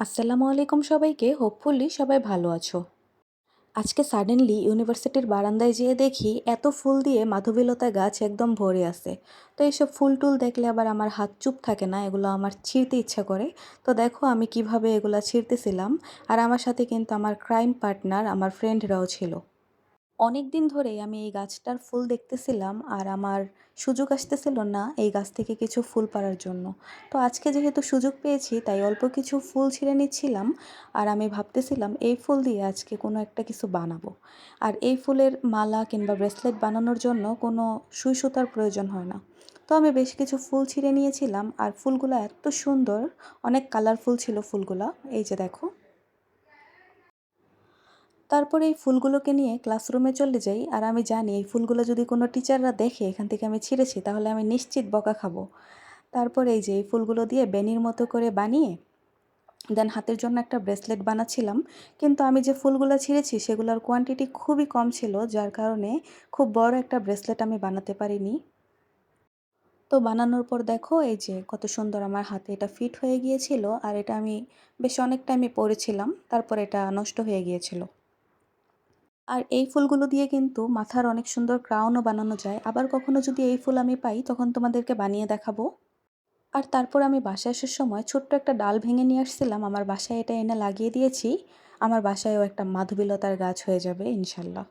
আসসালামু আলাইকুম সবাইকে। হোপফুলি সবাই ভালো আছো। আজকে সাডেনলি ইউনিভার্সিটির বারান্দায় যেয়ে দেখি এত ফুল দিয়ে মাধবীলতা গাছ একদম ভরে আছে। তো এইসব ফুল টুল দেখলে আবার আমার হাত চুপ থাকে না, এগুলো আমার ছিঁড়তে ইচ্ছা করে। তো দেখো আমি কিভাবে এগুলা ছিঁড়তেছিলাম। আর আমার সাথে কিন্তু আমার ক্রাইম পার্টনার, আমার ফ্রেন্ডরাও ছিল। অনেক দিন ধরেই আমি এই গাছটার ফুল দেখতেছিলাম আর আমার সুযোগ আসতেছিল না এই গাছ থেকে কিছু ফুল পাড়ার জন্য। তো আজকে যেহেতু সুযোগ পেয়েছি তাই অল্প কিছু ফুল ছিঁড়ে নিচ্ছিলাম। আর আমি ভাবতেছিলাম এই ফুল দিয়ে আজকে কোনো একটা কিছু বানাবো। আর এই ফুলের মালা কিংবা ব্রেসলেট বানানোর জন্য কোনো সুই সুতার প্রয়োজন হয় না। তো আমি বেশ কিছু ফুল ছিঁড়ে নিয়েছিলাম আর ফুলগুলো এত সুন্দর, অনেক কালারফুল ছিল ফুলগুলা। এই যে দেখো। তারপরে এই ফুলগুলোকে নিয়ে ক্লাসরুমে চলে যাই আর আমি জানি এই ফুলগুলো যদি কোনো টিচাররা দেখে এখান থেকে আমি ছিঁড়েছি তাহলে আমি নিশ্চিত বকা খাবো। তারপরে এই যে এই ফুলগুলো দিয়ে বেনির মতো করে বানিয়ে দেন হাতের জন্য একটা ব্রেসলেট বানাচ্ছিলাম। কিন্তু আমি যে ফুলগুলো ছিঁড়েছি সেগুলোর কোয়ান্টিটি খুবই কম ছিল, যার কারণে খুব বড় একটা ব্রেসলেট আমি বানাতে পারিনি। তো বানানোর পর দেখো এই যে কত সুন্দর আমার হাতে এটা ফিট হয়ে গিয়েছিল আর এটা আমি বেশ অনেক টাইমে পরেছিলাম, তারপর এটা নষ্ট হয়ে গিয়েছিল। আর এই ফুলগুলো দিয়ে কিন্তু মাথার অনেক সুন্দর ক্রাউনও বানানো যায়। আবার কখনো যদি এই ফুল আমি পাই তখন তোমাদেরকে বানিয়ে দেখাবো। আর তারপর আমি বাসায় আসার সময় ছোট্ট একটা ডাল ভেঙে নিয়ে আসছিলাম, আমার বাসায় এটা এনে লাগিয়ে দিয়েছি। আমার বাসায়ও একটা মাধবীলতার গাছ হয়ে যাবে ইনশাল্লাহ।